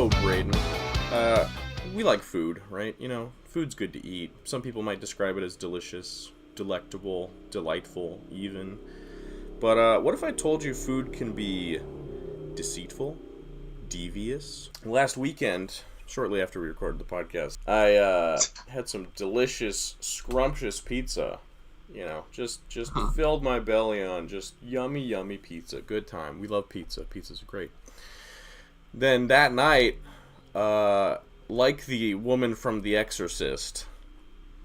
So, Braden, we like food, right? You know, food's good to eat. Some people might describe it as delicious, delectable, delightful, even. But what if I told you food can be deceitful, devious? Last weekend, shortly after we recorded the podcast, I had some delicious, scrumptious pizza. You know, just filled my belly on just yummy, yummy pizza. Good time. We love pizza. Pizza's great. Then that night, like the woman from The Exorcist,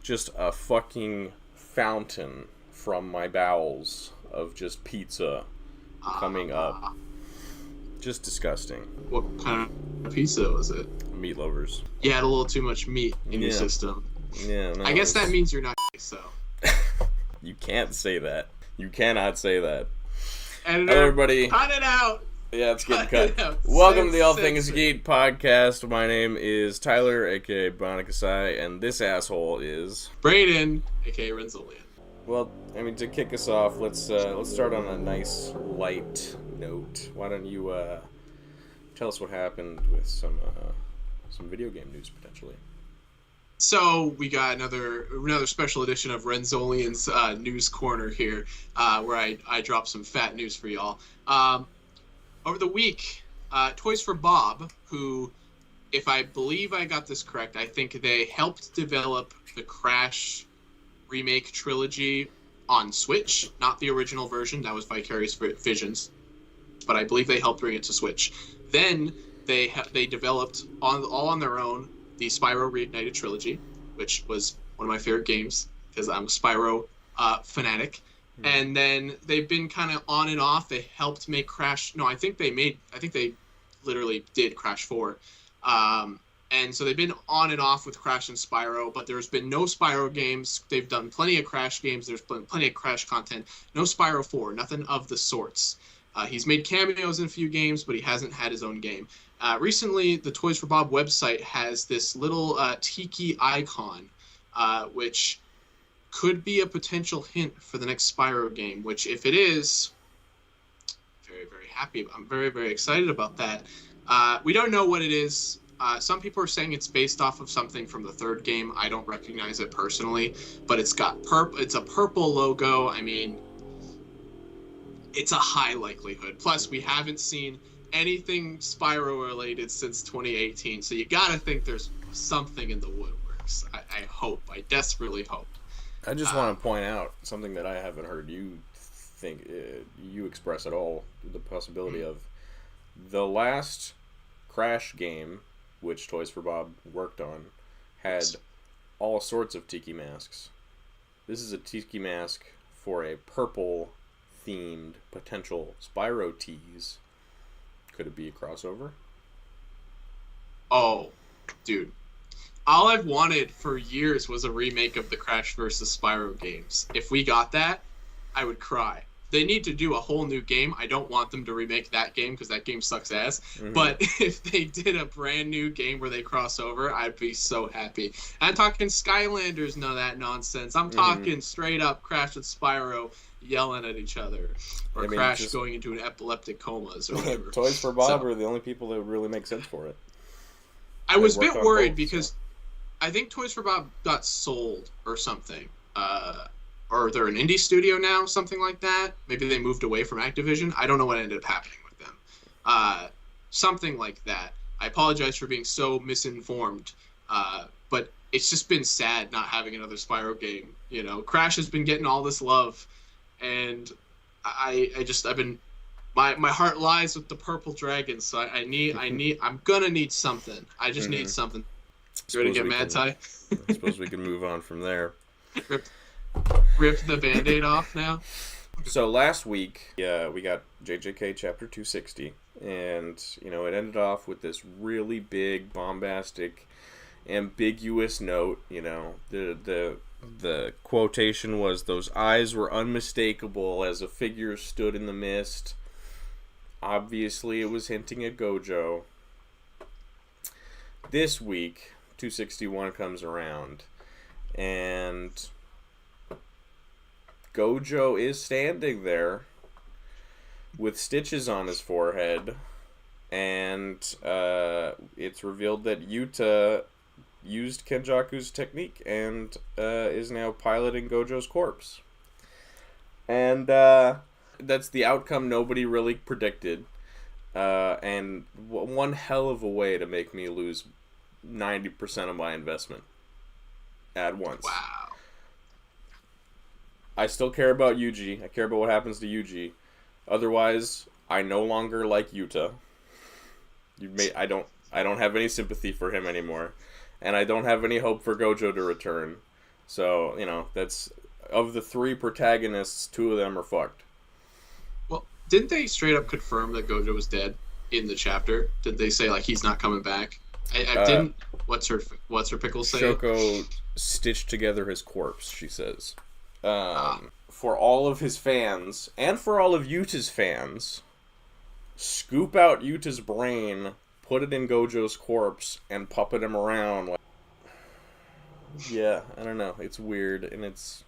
just a fucking fountain from my bowels of just pizza coming up. Just disgusting. What kind of pizza was it? Meat lovers. You had a little too much meat in your system. Yeah, no, I guess that means you're not so. You can't say that. You cannot say that. Editor, hello, everybody. Cut it out. Yeah, it's getting cut. Welcome to the All Things Geek podcast. My name is Tyler, aka Bonicasai, and this asshole is Braden, aka Renzolian. Well, I mean, to kick us off, let's start on a nice light note. Why don't you tell us what happened with some video game news potentially? So we got another special edition of Renzolian's News Corner here, where I drop some fat news for y'all. Over the week, Toys for Bob, who, if I believe I got this correct, I think they helped develop the Crash remake trilogy on Switch, not the original version. That was Vicarious Visions, but I believe they helped bring it to Switch. Then they developed all on their own the Spyro Reignited trilogy, which was one of my favorite games because I'm a Spyro fanatic. And then they've been kind of on and off. They helped make Crash. No, I think they literally did Crash 4. And so they've been on and off with Crash and Spyro, but there's been no Spyro games. They've done plenty of Crash games. There's been plenty of Crash content. No Spyro 4, nothing of the sorts. He's made cameos in a few games, but he hasn't had his own game. Recently, the Toys for Bob website has this little tiki icon, which could be a potential hint for the next Spyro game, which if it is, very, very happy. I'm very, very excited about that. We don't know what it is. Some people are saying it's based off of something from the third game. I don't recognize it personally, but it's got it's a purple logo. I mean, it's a high likelihood. Plus, we haven't seen anything Spyro related since 2018, so you gotta think there's something in the woodworks. I hope. I desperately hope. I just want to point out something that I haven't heard you express at all, the possibility of the last Crash game, which Toys for Bob worked on, had all sorts of tiki masks. This is a tiki mask for a purple-themed potential Spyro tease. Could it be a crossover? Oh, dude. All I've wanted for years was a remake of the Crash vs. Spyro games. If we got that, I would cry. They need to do a whole new game. I don't want them to remake that game because that game sucks ass. Mm-hmm. But if they did a brand new game where they cross over, I'd be so happy. I'm talking Skylanders, none of that nonsense. I'm talking straight up Crash and Spyro yelling at each other. Or Crash going into an epileptic comas or whatever. Toys for Bob are the only people that would really make sense for it. I was a bit worried because I think Toys for Bob got sold or something. Or they're an indie studio now, something like that. Maybe they moved away from Activision. I don't know what ended up happening with them. Something like that. I apologize for being so misinformed. But it's just been sad not having another Spyro game. You know, Crash has been getting all this love, and I've been my heart lies with the purple dragon. So I'm gonna need something. I just need something. You ready to get mad, Ty? I suppose we can move on from there. Rip the Band-Aid off now. So last week, we got JJK Chapter 260, and it ended off with this really big, bombastic, ambiguous note. The quotation was, "Those eyes were unmistakable as a figure stood in the mist." Obviously, it was hinting at Gojo. This week, 261 comes around, and Gojo is standing there with stitches on his forehead, and it's revealed that Yuta used Kenjaku's technique and is now piloting Gojo's corpse. And that's the outcome nobody really predicted. And one hell of a way to make me lose 90% of my investment at once. Wow. I still care about Yuji. I care about what happens to Yuji. Otherwise, I no longer like Yuta. I don't have any sympathy for him anymore, and I don't have any hope for Gojo to return. So, that's of the 3 protagonists, 2 of them are fucked. Well, didn't they straight up confirm that Gojo was dead in the chapter? Did they say like he's not coming back? I didn't. What's her pickle say? Shoko stitched together his corpse, she says. For all of his fans, and for all of Yuta's fans, scoop out Yuta's brain, put it in Gojo's corpse, and puppet him around. Yeah, I don't know. It's weird, and it's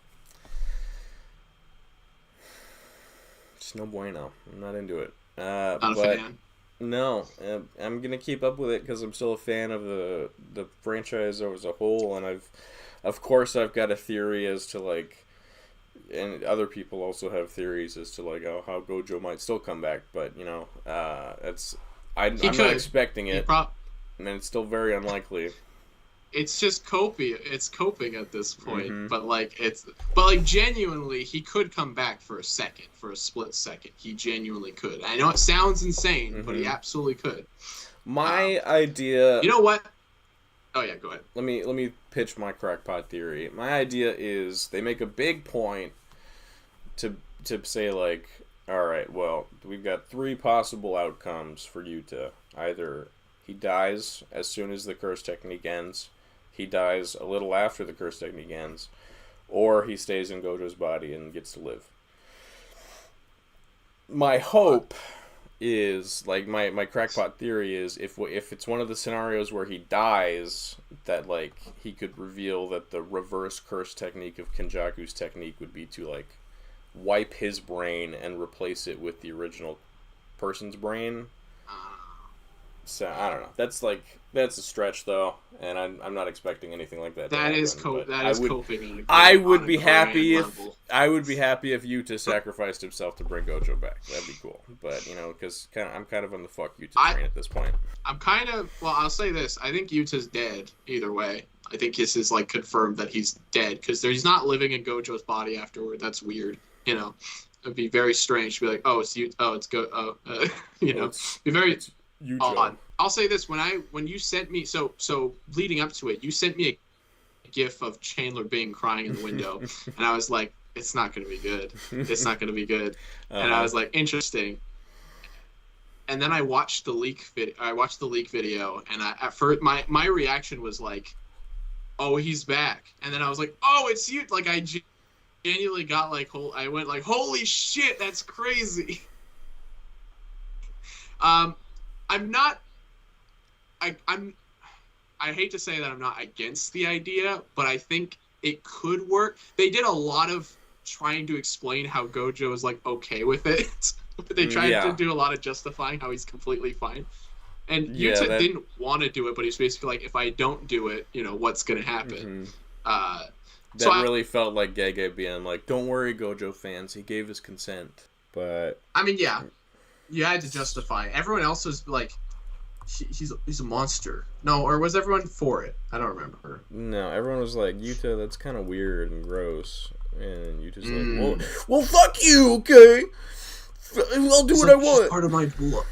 no bueno. I'm not into it. Not a fan. No, I'm gonna keep up with it because I'm still a fan of the franchise as a whole, and of course I've got a theory as to like, and other people also have theories as to like how Gojo might still come back, but I'm not expecting it, and it's still very unlikely. It's just coping. It's coping at this point, but genuinely, he could come back for a split second. He genuinely could. I know it sounds insane, but he absolutely could. My idea. You know what? Oh yeah, go ahead. Let me pitch my crackpot theory. My idea is they make a big point to say like, all right, well, we've got 3 possible outcomes for Yuta. Either he dies as soon as the curse technique ends, he dies a little after the curse technique ends, or he stays in Gojo's body and gets to live. My hope is, like, my crackpot theory is, if it's one of the scenarios where he dies, that, like, he could reveal that the reverse curse technique of Kenjaku's technique would be to, like, wipe his brain and replace it with the original person's brain. So, I don't know. That's a stretch, though, and I'm not expecting anything like that. That is coping. I would be happy if Yuta sacrificed himself to bring Gojo back. That'd be cool. But because I'm kind of on the fuck Yuta train at this point. I'll say this. I think Yuta's dead either way. I think this is like confirmed that he's dead because he's not living in Gojo's body afterward. That's weird. It'd be very strange to be like, oh, it's Yuta. Oh, it's It'd be very odd. I'll say this: when you sent me so leading up to it, you sent me a GIF of Chandler Bing crying in the window, and I was like, it's not going to be good. It's not going to be good. And I was like, interesting. And then I watched the leak video, and at first my reaction was like, oh, he's back. And then I was like, oh, it's you. Like I genuinely got like I went like, holy shit, that's crazy. I hate to say that I'm not against the idea, but I think it could work. They did a lot of trying to explain how Gojo is like okay with it. They tried to do a lot of justifying how he's completely fine. And Yuta didn't want to do it, but he's basically like, if I don't do it, what's going to happen? That really felt like Gege being like, don't worry, Gojo fans, he gave his consent. But I mean, yeah, you had to justify it. Everyone else was like, he's a monster. No, or was everyone for it? I don't remember. No, everyone was like, Yuta, that's kind of weird and gross. And Yuta's like, well, fuck you, okay? I'll do what I want. He's part of my blood.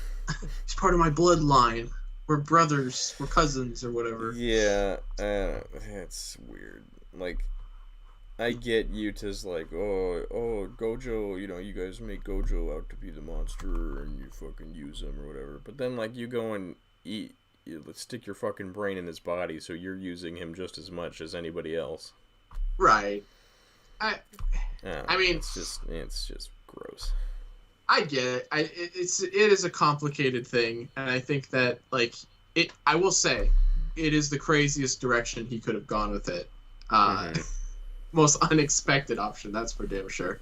He's part of my bloodline. We're brothers. We're cousins or whatever. Yeah, it's weird. Like, I get Yuta's like, oh, Gojo, you guys make Gojo out to be the monster and you fucking use him or whatever. But then, like, you go and stick your fucking brain in his body, so you're using him just as much as anybody else. Right. I mean, it's just gross. I get it. It is a complicated thing, and I think that I will say, it is the craziest direction he could have gone with it. Most unexpected option, that's for damn sure.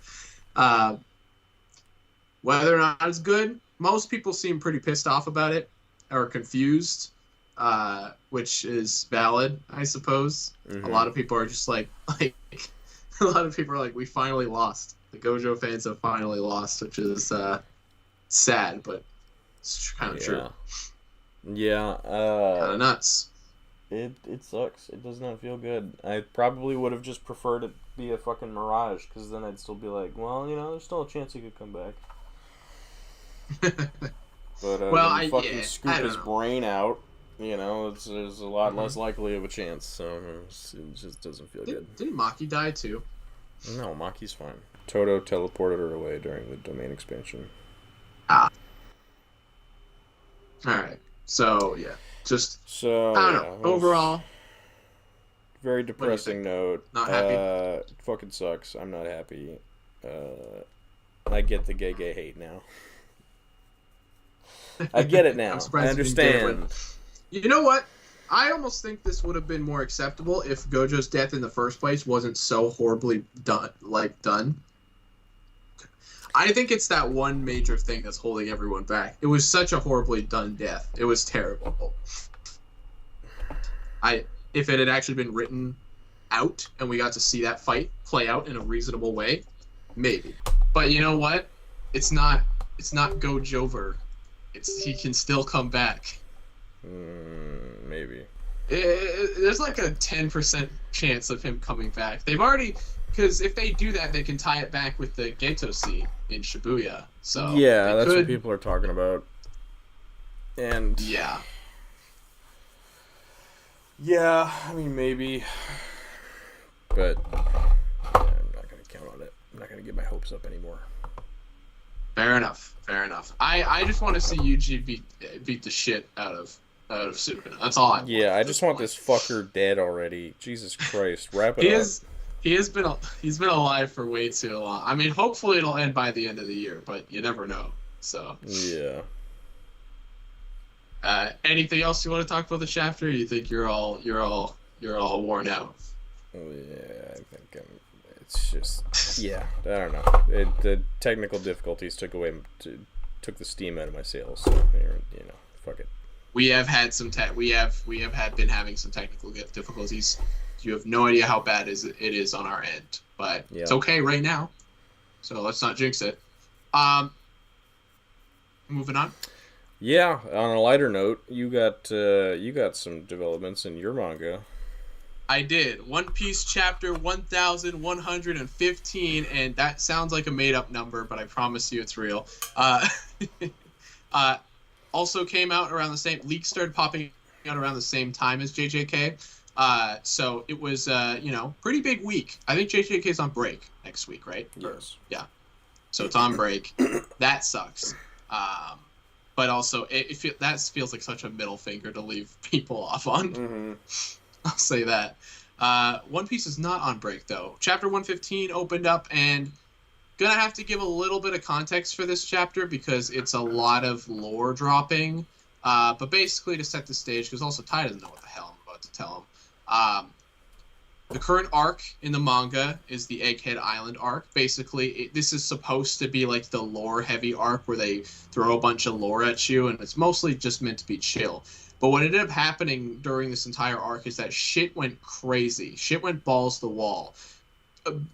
Whether or not it's good, most people seem pretty pissed off about it. are confused, which is valid, I suppose. Mm-hmm. A lot of people are just like a lot of people are like, we finally lost. The Gojo fans have finally lost, which is sad, but it's kind of true. Yeah. Kind of nuts. It sucks. It does not feel good. I probably would have just preferred it be a fucking mirage, because then I'd still be like, well, there's still a chance he could come back. But well, when you fucking scoop his know. brain out, there's a lot less likely of a chance. So it just doesn't feel good. Didn't Maki die too? No, Maki's fine. Toto teleported her away during the domain expansion. Ah. All right. So yeah, I don't know. Overall, very depressing note. Not happy. Fucking sucks. I'm not happy. I get the gay hate now. I get it now. I understand. You know what? I almost think this would have been more acceptable if Gojo's death in the first place wasn't so horribly done. I think it's that one major thing that's holding everyone back. It was such a horribly done death. It was terrible. If it had actually been written out and we got to see that fight play out in a reasonable way, maybe. But you know what? It's not Gojover. He can still come back. Maybe. There's like a 10% chance of him coming back. They've already, because if they do that, they can tie it back with the Geto scene in Shibuya. So yeah, that's what people are talking about. And yeah, I mean maybe, but I'm not gonna count on it. I'm not gonna get my hopes up anymore. Fair enough. I just want to see Yuji beat the shit out of Sukuna. That's all. I just want this fucker dead already. Jesus Christ, wrap it up. He's been alive for way too long. I mean, hopefully it'll end by the end of the year, but you never know. So yeah. Anything else you want to talk about the chapter? Or you think you're all worn out? Yeah, I think it's just I don't know. The technical difficulties took the steam out of my sails. So fuck it. We have had been having some technical difficulties. You have no idea how bad it is on our end, but it's okay right now. So let's not jinx it. Moving on. Yeah, on a lighter note, you got some developments in your manga. I did. One Piece chapter 1115, and that sounds like a made-up number, but I promise you it's real. Also came out around the same... Leaks started popping out around the same time as JJK. So it was, pretty big week. I think JJK's on break next week, right? Yes. Yeah. So it's on break. That sucks. But also, that feels like such a middle finger to leave people off on. Mm-hmm. I'll say that. One Piece is not on break, though. Chapter 115 opened up, and gonna have to give a little bit of context for this chapter because it's a lot of lore dropping. But basically to set the stage, because also Ty doesn't know what the hell I'm about to tell him. The current arc in the manga is the Egghead Island arc. Basically, this is supposed to be like the lore-heavy arc where they throw a bunch of lore at you, and it's mostly just meant to be chill. But what ended up happening during this entire arc is that shit went crazy. Shit went balls to the wall.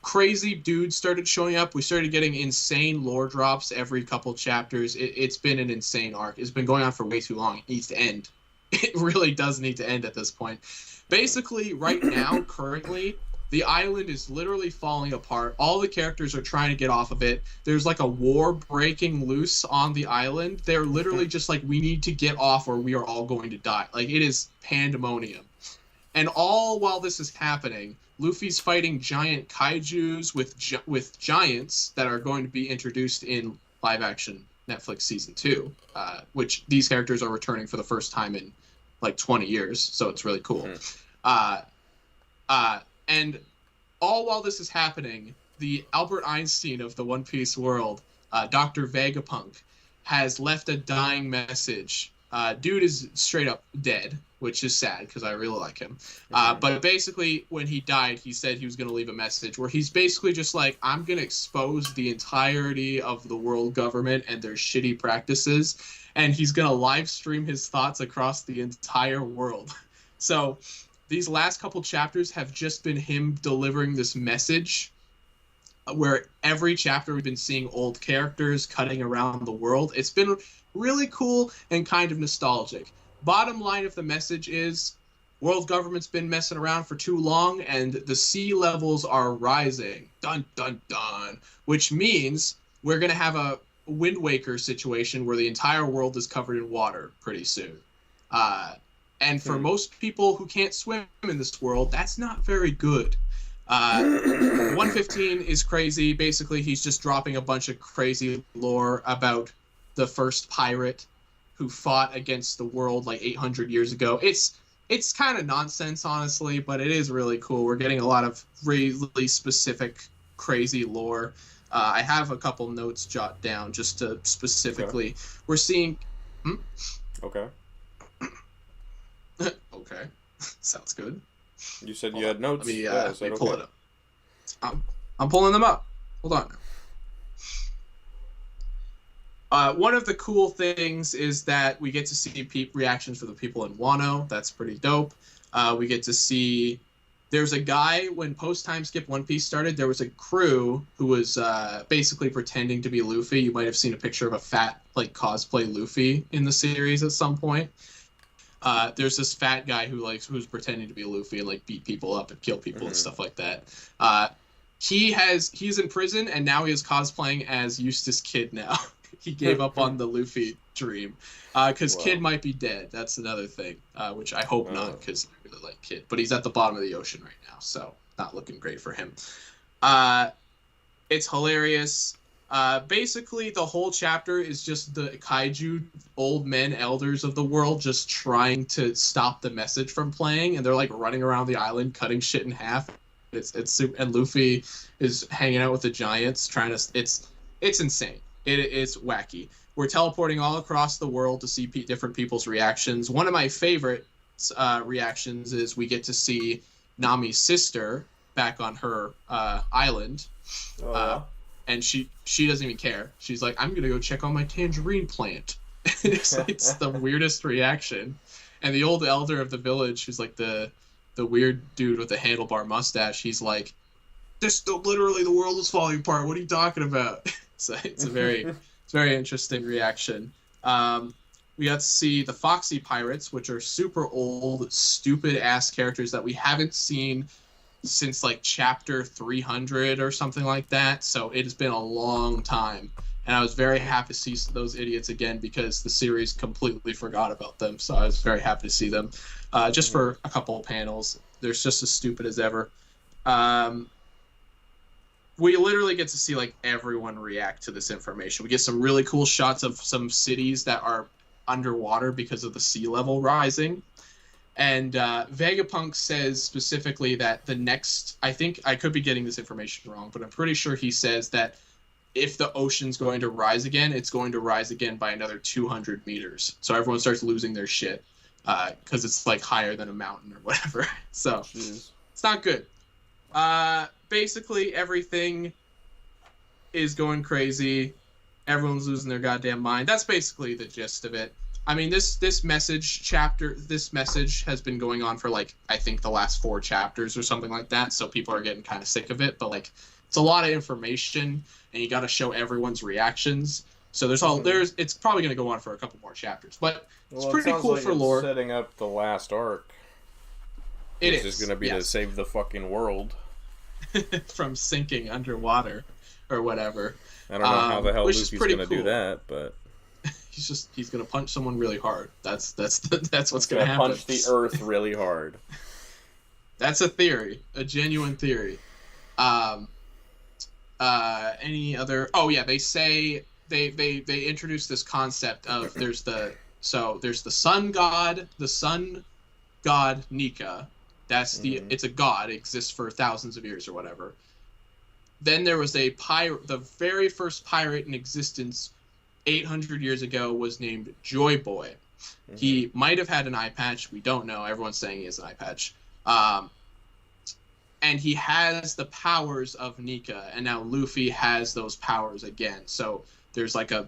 Crazy dudes started showing up. We started getting insane lore drops every couple chapters. It's been an insane arc. It's been going on for way too long. It needs to end. It really does need to end at this point. Basically, right now, currently, the island is literally falling apart. All the characters are trying to get off of it. There's like a war breaking loose on the island. They're literally just like, we need to get off or we are all going to die. Like, it is pandemonium. And all while this is happening, Luffy's fighting giant kaijus with giants that are going to be introduced in live-action Netflix Season 2, which these characters are returning for the first time in like 20 years, so it's really cool. And all while this is happening, the Albert Einstein of the One Piece world, Dr. Vegapunk, has left a dying message Dude is straight up dead, which is sad because I really like him. But basically, when he died, he said he was going to leave a message where he's basically just like, I'm going to expose the entirety of the world government and their shitty practices, and he's going to live stream his thoughts across the entire world. So these last couple chapters have just been him delivering this message where every chapter we've been seeing old characters cutting around the world. It's been really cool and kind of nostalgic. Bottom line of the message is world government's been messing around for too long and the sea levels are rising. Dun, dun, dun. Which means we're going to have a Wind Waker situation where the entire world is covered in water pretty soon. And for most people who can't swim in this world, that's not very good. 115 is crazy. Basically, he's just dropping a bunch of crazy lore about the first pirate who fought against the world like 800 years ago. It's kind of nonsense, honestly, but it is really cool. We're getting a lot of really specific, crazy lore. I have a couple notes jot down just to specifically. Okay. We're seeing... Okay. Okay. Sounds good. You said you had notes. Let me pull it up. I'm pulling them up. Hold on. One of the cool things is that we get to see reactions for the people in Wano. That's pretty dope. We get to see... There's a guy, when post-time skip One Piece started, there was a crew who was basically pretending to be Luffy. You might have seen a picture of a fat, like, cosplay Luffy in the series at some point. There's this fat guy who's pretending to be Luffy and like beat people up and kill people and stuff like that. He's in prison and now he is cosplaying as Eustace Kid now. He gave up on the Luffy dream because Kid might be dead. That's another thing, which I hope not because I really like Kid. But he's at the bottom of the ocean right now, so not looking great for him. It's hilarious. Basically, the whole chapter is just the kaiju old men elders of the world just trying to stop the message from playing, and they're like running around the island cutting shit in half. And Luffy is hanging out with the giants trying to. It's insane. It's wacky. We're teleporting all across the world to see different people's reactions. One of my favorite reactions is we get to see Nami's sister back on her island. And she doesn't even care. She's like, I'm gonna go check on my tangerine plant. it's the weirdest reaction. And the old elder of the village, who's like the weird dude with the handlebar mustache, he's like, literally the world is falling apart. What are you talking about? So it's a very interesting reaction. We got to see the Foxy Pirates, which are super old, stupid ass characters that we haven't seen since like chapter 300 or something like that. So it has been a long time. And I was very happy to see those idiots again because the series completely forgot about them. So I was very happy to see them. Just for a couple of panels. They're just as stupid as ever. We literally get to see like everyone react to this information. We get some really cool shots of some cities that are underwater because of the sea level rising. And Vegapunk says specifically that the next... I think I could be getting this information wrong, but I'm pretty sure he says that if the ocean's going to rise again, it's going to rise again by another 200 meters. So everyone starts losing their shit because it's like higher than a mountain or whatever. So It's not good. Basically, everything is going crazy. Everyone's losing their goddamn mind. That's basically the gist of it. I mean, this message has been going on for like, I think the last 4 chapters or something like that. So people are getting kind of sick of it, but like, it's a lot of information and you got to show everyone's reactions. So it's probably going to go on for a couple more chapters, but it's pretty cool for lore. Setting up the last arc. Which is going to be to save the fucking world. From sinking underwater or whatever. I don't know how the hell Luffy's going to do that, but he's going to punch someone really hard. That's what's going to happen. Punch the earth really hard. That's a theory, a genuine theory. Any other? Oh yeah, they say they introduce this concept of there's the sun god Nika. That's it's a god. It exists for thousands of years or whatever. Then there was a pirate. The very first pirate in existence 800 years ago was named Joy Boy. He might have had an eye patch. We don't know. Everyone's saying he has an eye patch. And he has the powers of Nika, and now Luffy has those powers again. So there's like a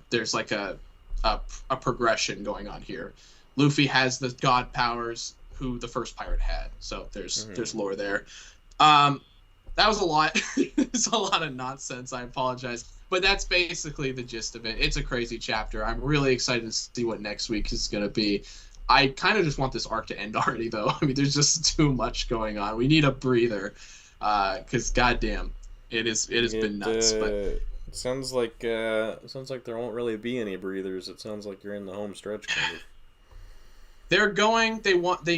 progression going on here. Luffy has the god powers who the first pirate had. So there's lore there. That was a lot. It's a lot of nonsense. I apologize. But that's basically the gist of it. It's a crazy chapter. I'm really excited to see what next week is going to be. I kind of just want this arc to end already, though. I mean, there's just too much going on. We need a breather, because goddamn, it has been nuts. But it sounds like there won't really be any breathers. It sounds like you're in the home stretch, kind of. They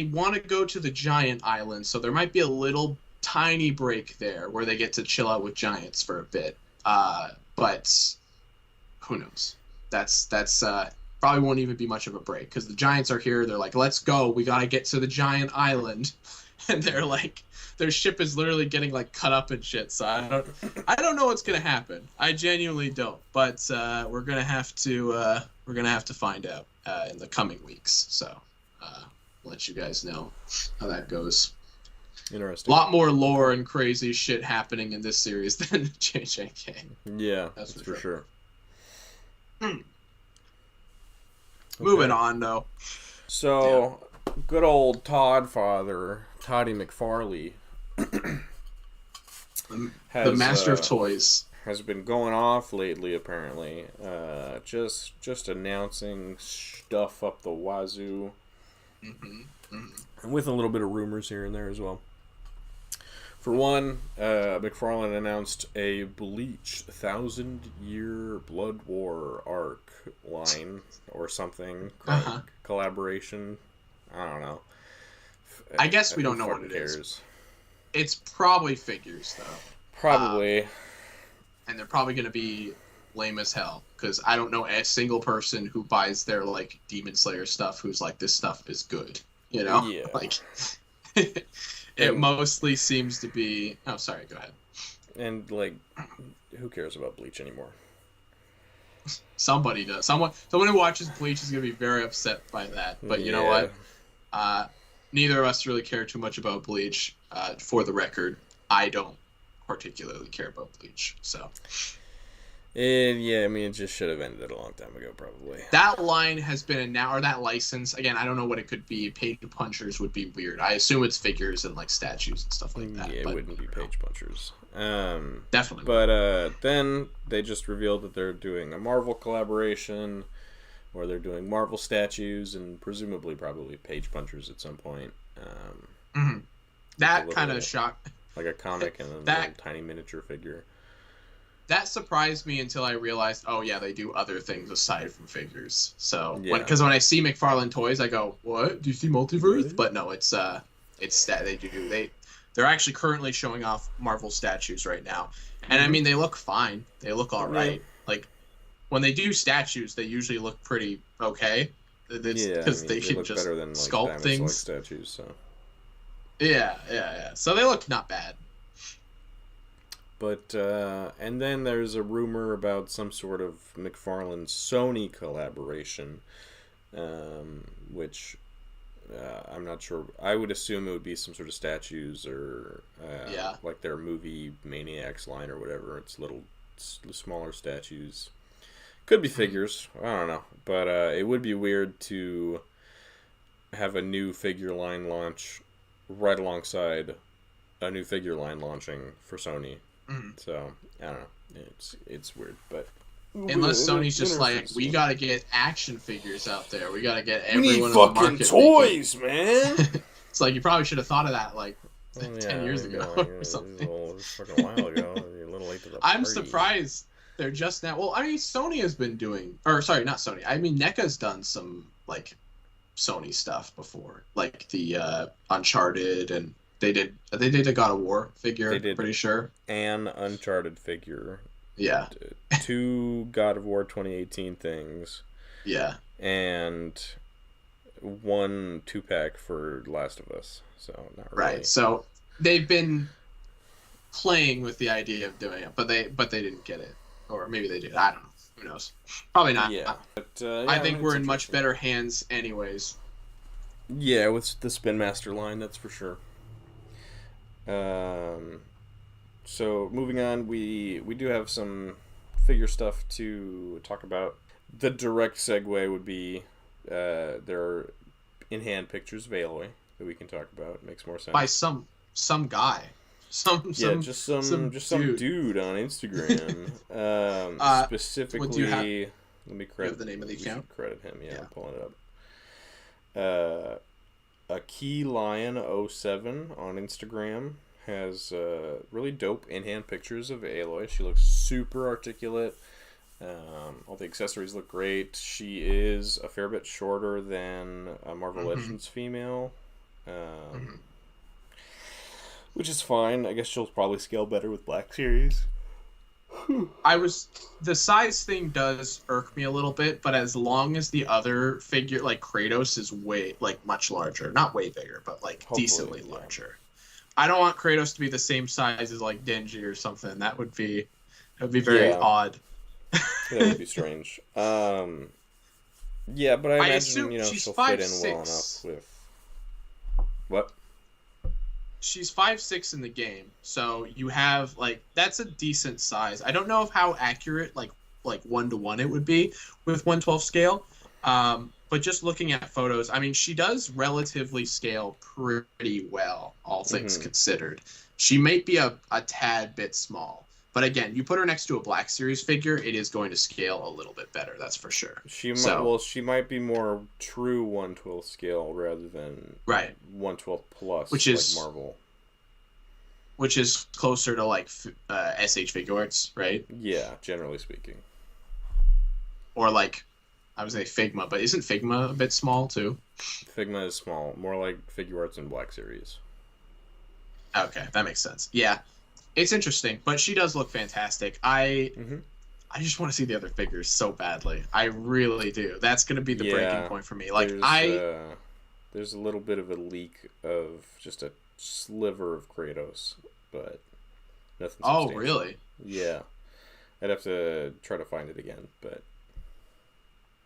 want to go to the giant island, so there might be a little tiny break there where they get to chill out with giants for a bit. But who knows? That's probably won't even be much of a break because the giants are here. They're like, let's go. We got to get to the giant island. And they're like, their ship is literally getting like cut up and shit. So I don't know what's going to happen. I genuinely don't. But we're going to have to find out in the coming weeks. So let you guys know how that goes. Interesting. A lot more lore and crazy shit happening in this series than JJK. Yeah, that's for sure. Okay. Moving on, though. So, good old Toddy McFarlane, the master of toys, has been going off lately. Apparently, just announcing stuff up the wazoo, and with a little bit of rumors here and there as well. For one, McFarlane announced a Bleach 1,000-Year Blood War arc line or something. Collaboration. I don't know. I guess we don't know what it is. It's probably figures, though. Probably. And they're probably going to be lame as hell, because I don't know a single person who buys their, like, Demon Slayer stuff who's like, this stuff is good. You know? Yeah. Like... It mostly seems to be... Oh, sorry, go ahead. And, like, who cares about Bleach anymore? Somebody does. Someone who watches Bleach is going to be very upset by that. But you know what? Neither of us really care too much about Bleach. For the record, I don't particularly care about Bleach. So... Yeah, I mean, it just should have ended a long time ago, probably. That line has been or that license, again, I don't know what it could be. Page punchers would be weird. I assume it's figures and, like, statues and stuff like that. Yeah, it wouldn't be page punchers. Definitely. But then they just revealed that they're doing a Marvel collaboration, or they're doing Marvel statues, and presumably probably page punchers at some point. That kind of shocked. Like a comic and a little tiny miniature figure. That surprised me until I realized, oh yeah, they do other things aside from figures. So, because when I see Mcfarlane Toys, I go, what? Do you see multiverse? Really? But no, it's they're actually currently showing off Marvel statues right now, and I mean they look fine. They look all right. Like when they do statues, they usually look pretty okay. Because they can just better than, like, sculpt things. Statues, so. Yeah. So they look not bad. But, and then there's a rumor about some sort of McFarlane-Sony collaboration, which I'm not sure. I would assume it would be some sort of statues or, like their movie Maniacs line or whatever. It's little, smaller statues. Could be figures. I don't know. But it would be weird to have a new figure line launch right alongside a new figure line launching for Sony. So, I don't know. It's weird, but... Unless Sony's just like, we gotta get action figures out there. We gotta get everyone in the market. We need fucking toys, man! It's like, you probably should have thought of that, like, 10 years ago or something. It was a fucking while ago. You're a little late to the party. I'm surprised they're just now... Well, I mean, Sony has been doing... Or, sorry, not Sony. I mean, NECA's done some, like, Sony stuff before. Like, the Uncharted and... They did a God of War figure, pretty sure. An Uncharted figure. Yeah. 2 God of War 2018 things. Yeah. And 1 2-pack for Last of Us. So, not really. Right. So, they've been playing with the idea of doing it, but they didn't get it. Or maybe they did. I don't know. Who knows? Probably not. Yeah, but I think we're it's in much interesting. better hands anyways. Yeah, with the Spinmaster line, that's for sure. Um, so moving on, we do have some figure stuff to talk about. The direct segue would be there are in hand pictures of Aloy that we can talk about. It makes more By sense. some guy, Yeah, some just some dude. dude on Instagram. What do you have? Specifically, let me You have credit. the name of the We account? should credit him. Yeah, Yeah. I'm pulling it up. A Key Lion 07 on Instagram has really dope in hand pictures of Aloy. She looks super articulate. All the accessories look great. She is a fair bit shorter than a Marvel Legends female. Um, Which is fine. I guess she'll probably scale better with Black Series. The size thing does irk me a little bit, but as long as the other figure like Kratos is way like much larger, not way bigger, but like Hopefully, decently yeah. larger. I don't want Kratos to be the same size as like Denji or something. That would be very Yeah. odd. That would be strange. Yeah, but I imagine assume she's she'll fit in 5'6". well enough with what? She's 5'6" in the game, so you have like that's a decent size. I don't know of how accurate like 1-to-1 it would be with 1/12 scale, but just looking at photos, I mean, she does relatively scale pretty well, all things considered. She might be a tad bit small, but again, you put her next to a Black Series figure, it is going to scale a little bit better. That's for sure. She might be more true 1/12 scale rather than Right, 1/12 plus, which is like Marvel. which is closer to like SH Figuarts, right? Yeah, generally speaking. Or like I would say Figma, but isn't Figma a bit small too? Figma is small, more like Figuarts and Black Series. Okay, that makes sense. Yeah, it's interesting, but she does look fantastic. I just want to see the other figures so badly. I really do. That's going to be the breaking point for me. Like there's a little bit of a leak of just a sliver of Kratos, but nothing. Oh, substantial. really? Yeah, I'd have to try to find it again, but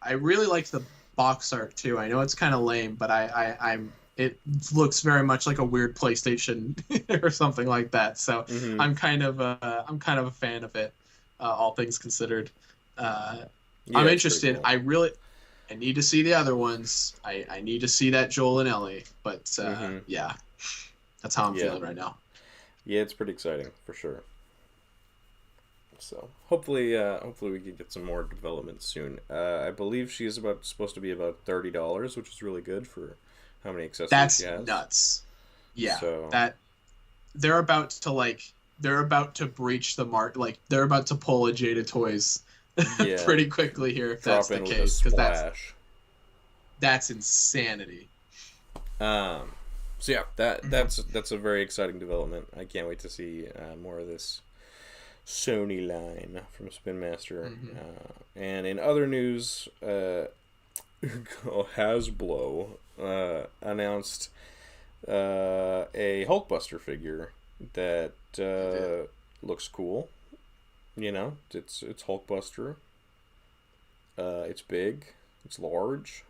I really liked the box art too. I know it's kind of lame, but I'm. It looks very much like a weird PlayStation or something like that. So I'm kind of a fan of it, all things considered. I'm interested. Cool. I need to see the other ones. I need to see that Joel and Ellie. But yeah, that's how I'm feeling right now. Yeah, it's pretty exciting for sure. So hopefully we can get some more development soon. I believe she is supposed to be about $30, which is really good for how many accessories she has. That's nuts. Yeah, so, that they're about to breach the mark. Like they're about to pull a Jada Toys pretty quickly here if that's the case, because that's insanity. So yeah, that's a very exciting development. I can't wait to see more of this Sony line from Spinmaster. And in other news, Hasbro announced a Hulkbuster figure that looks cool. You know, it's Hulkbuster. It's big. It's large.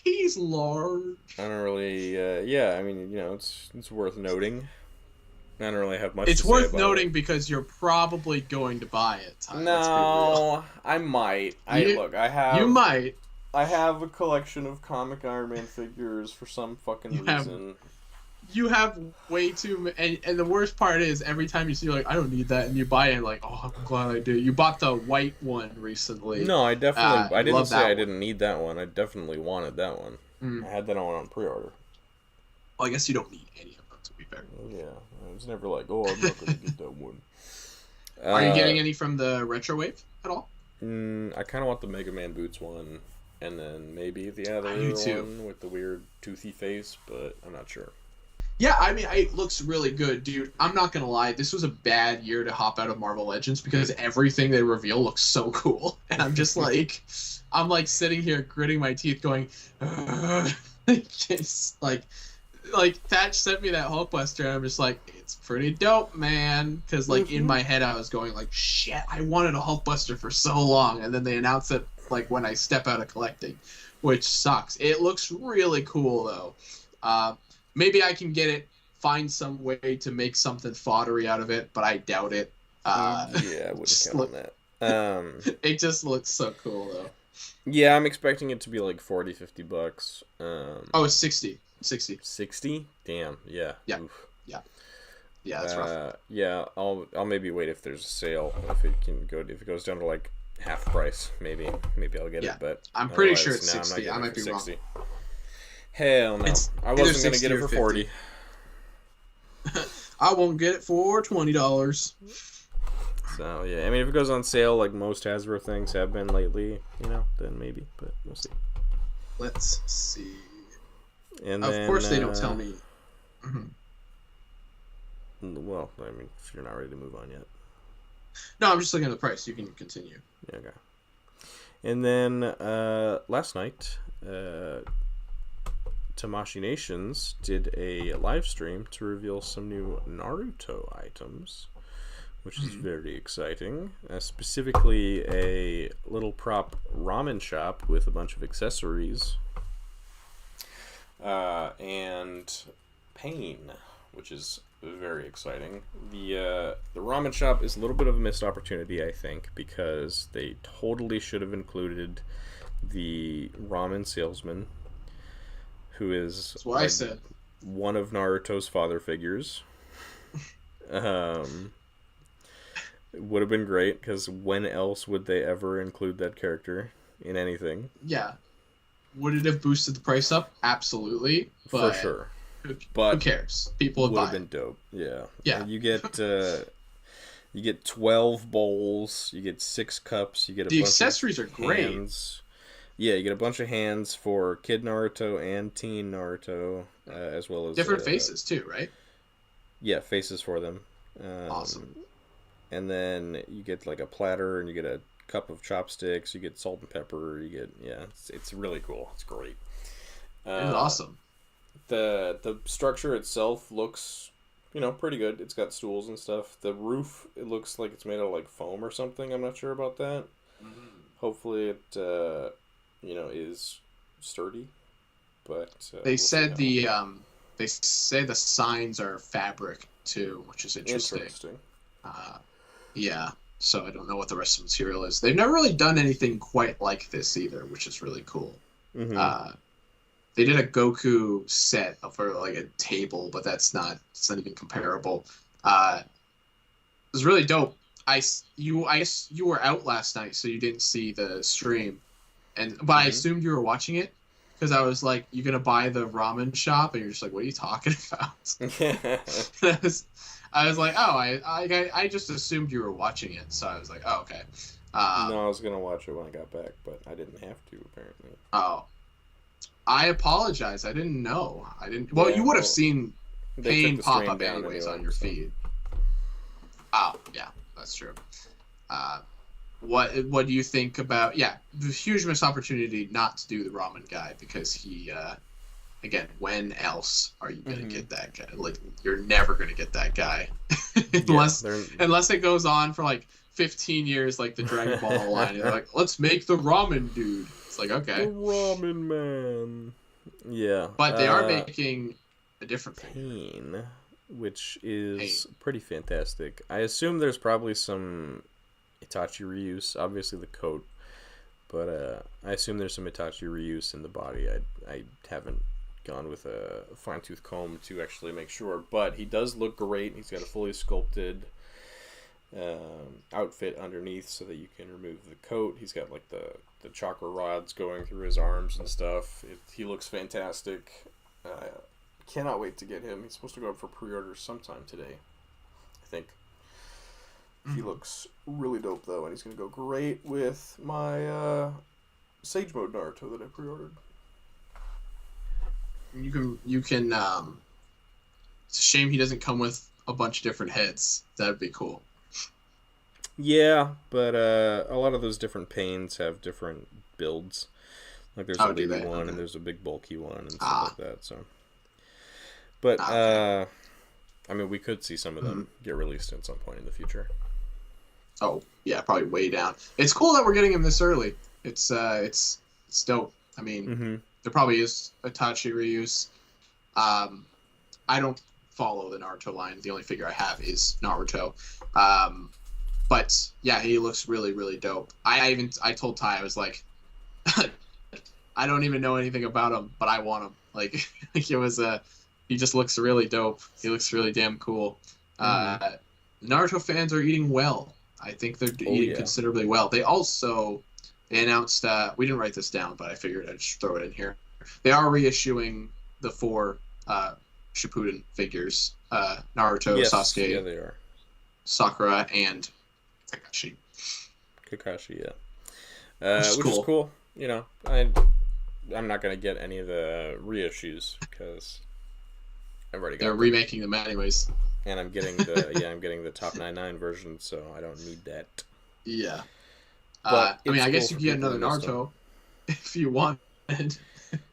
He's large. I don't really. Yeah, I mean, it's worth noting. I don't really have much. It's to say worth about noting it. because you're probably going to buy it. Ty. No, I might. You might. I have a collection of comic Iron Man figures for some fucking reason. You have way too many, and the worst part is every time you see like I don't need that, and you buy it like I'm glad I did. You bought the white one recently. No, I definitely. I didn't say I didn't need that one. I definitely wanted that one. I had that one on pre-order. Well, I guess you don't need any of them to be fair. Yeah, I was never like, oh, I'm not gonna get that one. Are you getting any from the retro wave at all? I kind of want the Mega Man Boots one, and then maybe the other one with the weird toothy face, but I'm not sure. Yeah, I mean, it looks really good, dude. I'm not gonna lie, this was a bad year to hop out of Marvel Legends because everything they reveal looks so cool, and I'm just like, I'm like sitting here gritting my teeth, going, just like Thatch sent me that Hulkbuster, and I'm just like, It's pretty dope, man. Because like in my head, I was going like, shit, I wanted a Hulkbuster for so long, and then they announced it like when I step out of collecting, which sucks. It looks really cool though. Maybe I can get it, find some way to make something foddery out of it, but I doubt it. Yeah, I wouldn't count on that. It just looks so cool though. Yeah, I'm expecting it to be like $40-$50. Oh, it's 60. 60? Damn, yeah. Yeah. Oof. Yeah, that's rough. Yeah, I'll maybe wait if there's a sale. If it goes down to like half price, maybe I'll get it. But I'm pretty sure it's 60. I might be 60. Wrong. Hell no, I wasn't gonna get it for 40. I won't get it for $20. So yeah, I mean, if it goes on sale like most Hasbro things have been lately, then maybe. But we'll see. Let's see. And of course, they don't tell me. Well, I mean, if you're not ready to move on yet. No, I'm just looking at the price. You can continue. Okay. And then last night, Tamashii Nations did a live stream to reveal some new Naruto items, which is very exciting. Specifically, a little prop ramen shop with a bunch of accessories and pain, which is very exciting. The ramen shop is a little bit of a missed opportunity, I think, because they totally should have included the ramen salesman, who is that's what I said. One of Naruto's father figures. It would have been great, because when else would they ever include that character in anything? Yeah. Would it have boosted the price up? Absolutely. But for sure. But who cares? People would buy been dope. Yeah. Yeah. And you get 12 bowls. You get 6 cups. You get the accessories are great. Hands. Yeah, you get a bunch of hands for Kid Naruto and Teen Naruto, as well as different faces too, right? Yeah, faces for them. Awesome. And then you get like a platter, and you get a cup of chopsticks. You get salt and pepper. You get it's really cool. It's great. It's awesome. The structure itself looks, pretty good. It's got stools and stuff. The roof, it looks like it's made out of like foam or something. I'm not sure about that. Hopefully it, is sturdy. But they said they say the signs are fabric too, which is interesting. Yeah. So I don't know what the rest of the material is. They've never really done anything quite like this either, which is really cool. They did a Goku set for like a table, but it's not even comparable. It was really dope. You were out last night, so you didn't see the stream, but I assumed you were watching it because I was like, "You gonna buy the ramen shop?" And you're just like, "What are you talking about?" I was like, "Oh, I just assumed you were watching it," so I was like, "Oh, okay." No, I was gonna watch it when I got back, but I didn't have to apparently. Oh. I apologize. I didn't know. Well, you would have seen pain pop up anyways on your feed. Oh, yeah, that's true. What do you think about? Yeah, the huge missed opportunity not to do the ramen guy because he, again, when else are you gonna get that guy? Like, you're never gonna get that guy unless it goes on for like 15 years, like the Dragon Ball line. You're like, let's make the ramen dude. Like, okay. The ramen man. Yeah. But they are making a different pain, which is pretty fantastic. I assume there's probably some Itachi reuse, obviously the coat, but I assume there's some Itachi reuse in the body. I haven't gone with a fine-tooth comb to actually make sure, but he does look great. He's got a fully sculpted outfit underneath so that you can remove the coat. He's got like the chakra rods going through his arms and stuff. He looks fantastic. Cannot wait to get him. He's supposed to go up for pre-order sometime today, I think. He looks really dope though, and he's gonna go great with my Sage Mode Naruto that I pre-ordered. You can it's a shame he doesn't come with a bunch of different heads. That'd be cool. Yeah, but a lot of those different pains have different builds. Like there's a baby one and there's a big bulky one and stuff like that. So, but I mean, we could see some of them get released at some point in the future. Oh yeah, probably way down. It's cool that we're getting him this early. It's dope. I mean, there probably is a Tachi reuse. I don't follow the Naruto line. The only figure I have is Naruto. But yeah, he looks really, really dope. I told Ty, I was like, I don't even know anything about him, but I want him. Like, he just looks really dope. He looks really damn cool. Naruto fans are eating well. I think they're eating considerably well. They announced, we didn't write this down, but I figured I'd just throw it in here. They are reissuing the 4 Shippuden figures, Naruto, Sasuke, yeah, they are. Sakura, and Kakashi. Kakashi, yeah. Which is cool. You know, I'm not gonna get any of the reissues because I've already got They're remaking them anyways. And I'm getting the top 99 version, so I don't need that. Yeah. I mean, I guess you can get another Naruto if you want.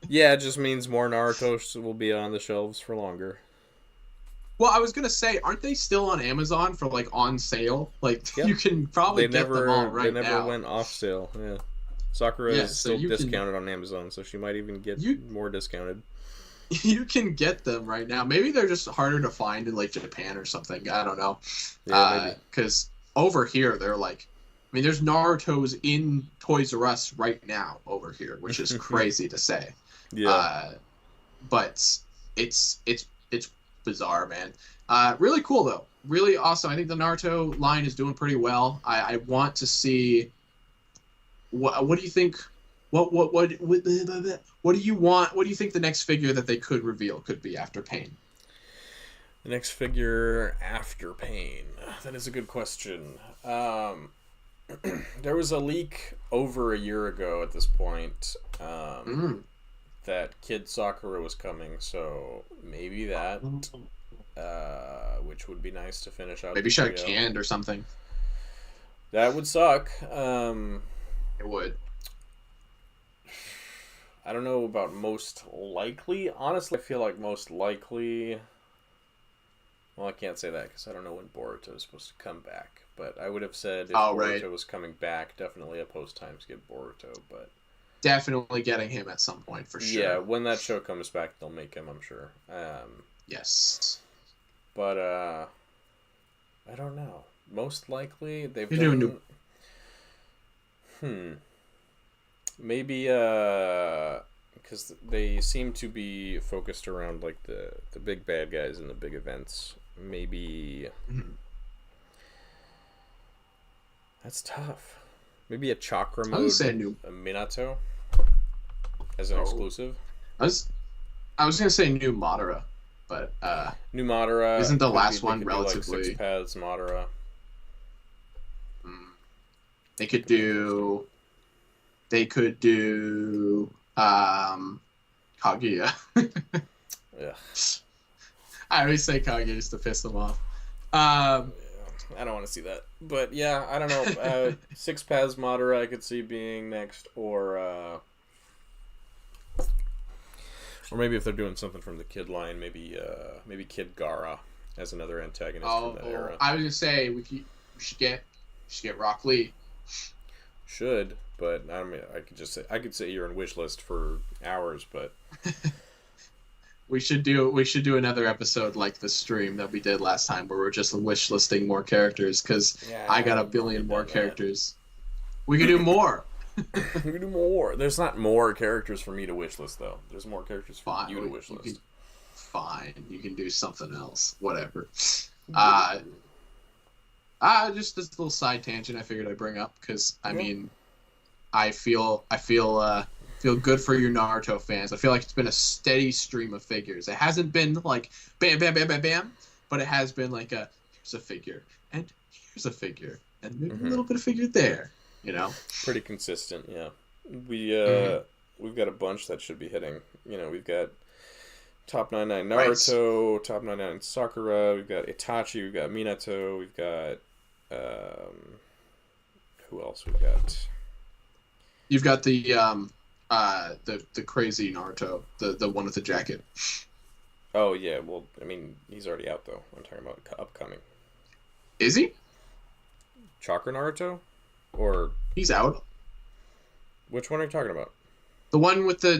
Yeah, it just means more Naruto will be on the shelves for longer. Well, I was gonna say, aren't they still on Amazon for like on sale? Like you can probably get them all right now. They never went off sale. Yeah, Sakura is still discounted on Amazon, so she might even get more discounted. You can get them right now. Maybe they're just harder to find in like Japan or something. I don't know. Yeah, maybe. Because over here they're like, I mean, there's Naruto's in Toys R Us right now over here, which is crazy to say. Yeah. But it's bizarre, man. Really cool though. Really awesome. I think the Naruto line is doing pretty well. I want to see. What do you think? What do you want? What do you think the next figure that they could reveal could be after Pain? The next figure after Pain. That is a good question. There was a leak over a year ago at this point that Kid Sakura was coming, so maybe that, which would be nice to finish out. Maybe should have canned or something. That would suck. It would. I don't know about most likely. Honestly, I feel like most likely... Well, I can't say that because I don't know when Boruto is supposed to come back. But I would have said if Boruto was coming back, definitely a post-time skip Boruto. But definitely getting him at some point, for sure. Yeah, when that show comes back, they'll make him, I'm sure. Yes. But, I don't know. Most likely, they've done... Maybe, because they seem to be focused around, like, the big bad guys and the big events. Maybe... That's tough. Maybe a Chakra mode, a Minato, as an exclusive. I was gonna say new Madara, but new Madara isn't the last one relatively like 6 paths Madara. They could do Kaguya. Yeah. I always say Kaguya just to piss them off. I don't want to see that. But yeah, I don't know. 6 paths Madara I could see being next, or maybe if they're doing something from the Kid line, maybe Kid Gaara as another antagonist from that era. I was gonna say we should get Rock Lee. Should, but I mean, I could sit here and wish list for hours, but we should do another episode like the stream that we did last time, where we're just wish listing more characters, because I got a billion more characters. We could do more. We could do more. There's not more characters for me to wish list, though. There's more characters for you to wish list. Fine, you can do something else. Whatever. Just this little side tangent I figured I'd bring up, because I mean, I feel good for your Naruto fans. I feel like it's been a steady stream of figures. It hasn't been like bam, bam, bam, bam, bam, but it has been like here's a figure, and here's a figure, and maybe a little bit of figure there. You know, pretty consistent. Yeah, we've got a bunch that should be hitting. You know, we've got top 99 Naruto, top 99 Sakura. We've got Itachi. We've got Minato. We've got who else? We've got. You've got the crazy Naruto, the one with the jacket. Oh, yeah, well, I mean, he's already out, though. I'm talking about upcoming. Is he? Chakra Naruto? Or He's out. which one are you talking about? The one with the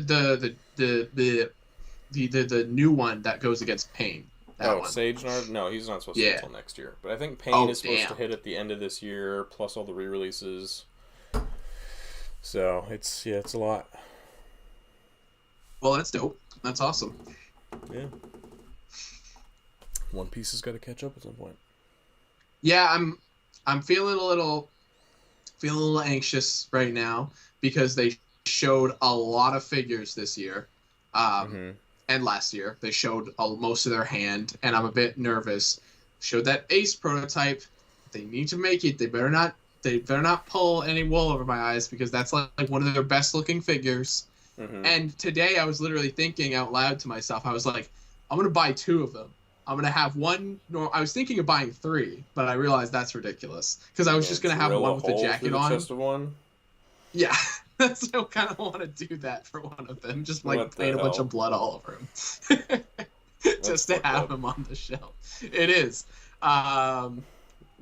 new one that goes against Pain. That one. Sage Naruto? No, he's not supposed to hit until next year. But I think Pain is supposed to hit at the end of this year, plus all the re-releases. So, it's a lot. Well, that's dope. That's awesome. Yeah. One Piece has got to catch up at some point. Yeah, I'm feeling a little anxious right now because they showed a lot of figures this year, and last year they showed most of their hand, and I'm a bit nervous. Showed that Ace prototype. They need to make it. They better not pull any wool over my eyes because that's like one of their best looking figures. And today I was literally thinking out loud to myself. I was like, I'm gonna buy 2 of them. I'm going to have one. I was thinking of buying 3, but I realized that's ridiculous because I was just going to have one with a jacket on. Chest of one? Yeah, that's I kind of want to do that for one of them. Just like paint a bunch of blood all over him, just to have him on the shelf. It is. That'd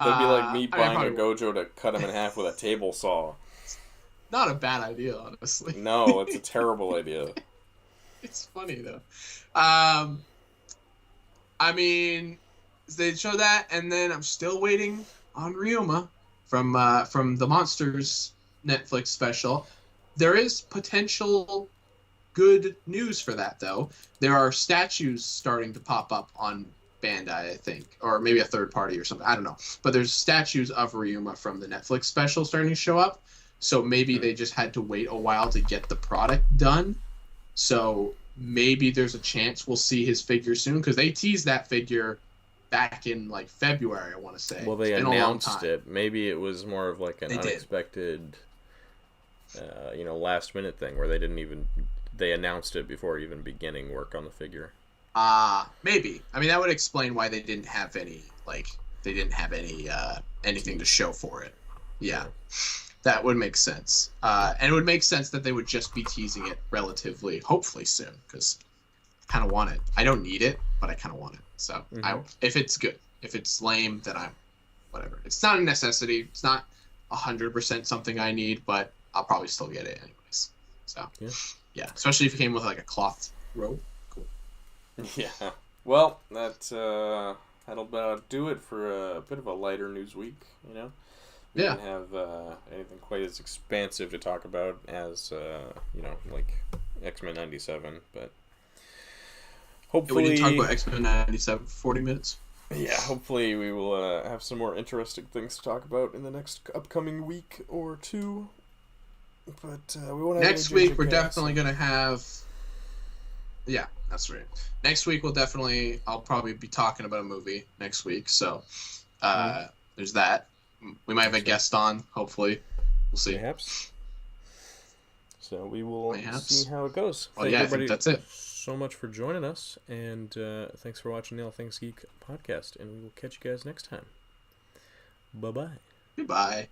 be like me buying a Gojo to cut him in half with a table saw. Not a bad idea, honestly. No, it's a terrible idea. It's funny though. I mean, they show that, and then I'm still waiting on Ryuma from the Monsters Netflix special. There is potential good news for that, though. There are statues starting to pop up on Bandai, I think, or maybe a third party or something. I don't know. But there's statues of Ryuma from the Netflix special starting to show up. So maybe they just had to wait a while to get the product done. So maybe there's a chance we'll see his figure soon because they teased that figure back in like February, I want to say. Well, they announced it. Maybe it was more of like an unexpected, last minute thing where they announced it before even beginning work on the figure. Maybe. I mean, that would explain why they didn't have any anything to show for it. Yeah. That would make sense. And it would make sense that they would just be teasing it relatively, hopefully soon, because I kind of want it. I don't need it, but I kind of want it. So if it's good. If it's lame, then whatever. It's not a necessity. It's not 100% something I need, but I'll probably still get it anyways. So, yeah. Especially if it came with like a cloth robe. Cool. Yeah. Well, that'll about do it for a bit of a lighter news week, We didn't have anything quite as expansive to talk about as, like X-Men 97, but hopefully... we didn't talk about X-Men 97 for 40 minutes. Yeah, hopefully we will have some more interesting things to talk about in the next upcoming week or two. But we won't have next week, we're definitely going to have... Yeah, that's right. Next week, I'll probably be talking about a movie next week, so there's that. We might have a guest on, hopefully. We'll see. Perhaps. So we will see how it goes. Well, I think that's it. So much for joining us, and thanks for watching the All Things Geek podcast, and we will catch you guys next time. Bye-bye. Goodbye.